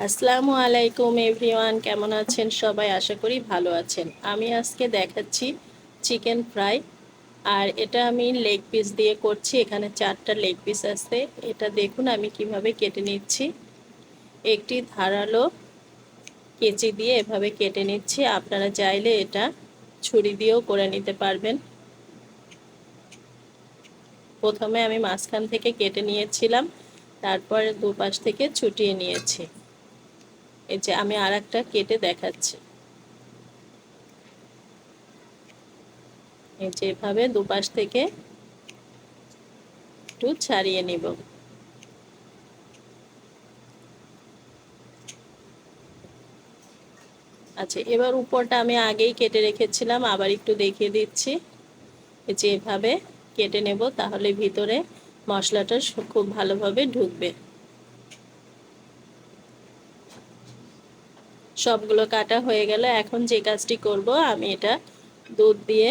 আসসালামু আলাইকুম এভরিওয়ান, কেমন আছেন সবাই? আশা করি ভালো আছেন। আমি আজকে দেখাচ্ছি চিকেন ফ্রাই। আর এটা আমি লেগ পিস দিয়ে করছি। এখানে 4টা লেগ পিস আছে। এটা দেখুন আমি কিভাবে কেটে নিচ্ছি। একটি ধারালো কেচি দিয়ে এভাবে কেটে নিচ্ছি। আপনারা চাইলে এটা ছুরি দিয়েও করে নিতে পারবেন। প্রথমে আমি মাঝখান থেকে কেটে নিয়েছিলাম, তারপরে দুপাশ থেকে ছুটিয়ে নিয়েছি। এই যে আমি আরেকটা কেটে দেখাচ্ছি। এই যে এভাবে দুপাশ থেকে একটু ছাড়িয়ে নিব। আচ্ছা, এবার উপরটা আমি আগেই কেটে রেখেছিলাম, আবার একটু দেখিয়ে দিচ্ছি। এই যে এভাবে কেটে নেব, তাহলে ভিতরে মশলাটা খুব ভালোভাবে ঢুকবে। সবগুলো কাটা হয়ে গেল। এখন যে কাজটি করব, আমি এটা দুধ দিয়ে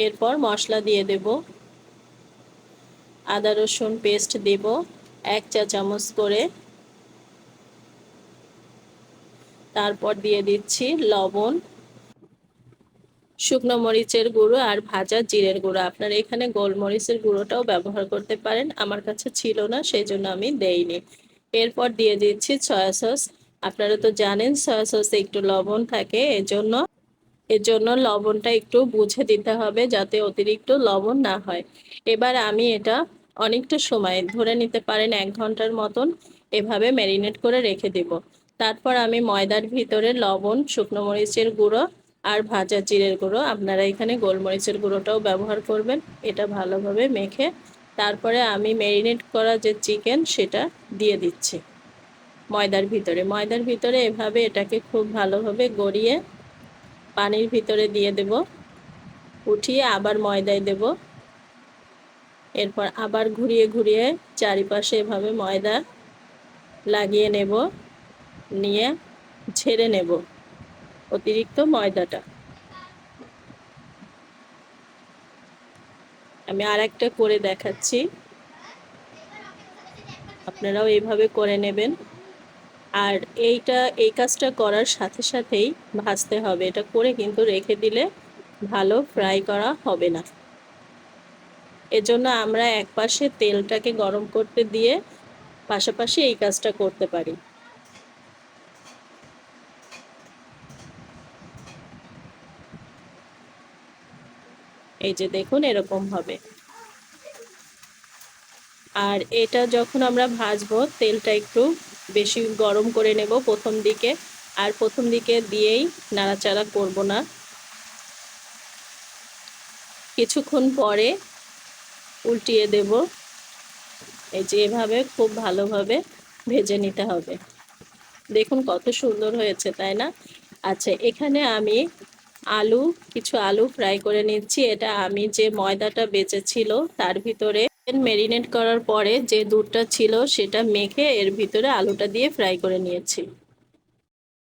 এরপর মশলা দিয়ে দেব। আদা রসুন পেস্ট দেব 1 চা চামচ করে। তারপর দিয়ে দিচ্ছি লবণ, শুকনো মরিচের গুঁড়ো আর ভাজা জিরের গুঁড়ো। আপনারা এখানে গোলমরিচের গুঁড়োটাও ব্যবহার করতে পারেন, আমার কাছে ছিল না সেই জন্য আমি দেইনি। এরপর দিয়ে দিচ্ছি সয়া সস। আপনারা তো জানেন সয়া সসে একটু লবণ থাকে, এজন্য লবণটা একটু বুঝে দিতে হবে যাতে অতিরিক্ত লবণ না হয়। এবার আমি এটা অনেকটা সময় ধরে নিতে পারেন 1 ঘন্টার মতন এভাবে ম্যারিনেট করে রেখে দেব। তারপর আমি ময়দার ভিতরে লবণ, শুকনো মরিচের গুঁড়ো আর ভাজা জিরের গুঁড়ো, আপনারা এখানে গোলমরিচের গুঁড়োটাও ব্যবহার করবেন, এটা ভালোভাবে মেখে তারপরে আমি ম্যারিনেট করা যে চিকেন সেটা দিয়ে দিচ্ছি ময়দার ভিতরে এভাবে এটাকে খুব ভালোভাবে গড়িয়ে পানির ভিতরে দিয়ে দেব। উঠিয়ে আবার ময়দায় দেব। এরপর আবার ঘুরিয়ে ঘুরিয়ে চারিপাশে এভাবে ময়দা লাগিয়ে নেব, নিয়ে ঝেড়ে নেব অতিরিক্ত ময়দাটা। আমি আরেকটা করে দেখাচ্ছি, আপনারাও এইভাবে করে নেবেন। আর এই কাজটা করার সাথে সাথেই ভাজতে হবে, এটা করে কিন্তু রেখে দিলে ভালো ফ্রাই করা হবে না। এজন্য আমরা একপাশে তেলটাকে গরম করতে দিয়ে পাশাপাশি এই কাজটা করতে পারি। এই যে দেখুন এরকম হবে। আর এটা যখন আমরা ভাজবো তেলটা একটু বেশি গরম করে নেব প্রথম দিকে, আর প্রথম দিকে দিয়েই নাড়াচাড়া করব না। কিছুক্ষণ পরে উল্টিয়ে দেব। এই যে এভাবে খুব ভালোভাবে ভেজে নিতে হবে। দেখুন কত সুন্দর হয়েছে, তাই না? আচ্ছা, এখানে আমি কিছু আলু ফ্রাই করে নিচ্ছি। এটা আমি যে ময়দাটা বেঁচেছিল তার ভিতরে ম্যারিনেট করার পরে যে দুধটা ছিল সেটা মেখে এর ভিতরে আলুটা দিয়ে ফ্রাই করে নিয়েছি।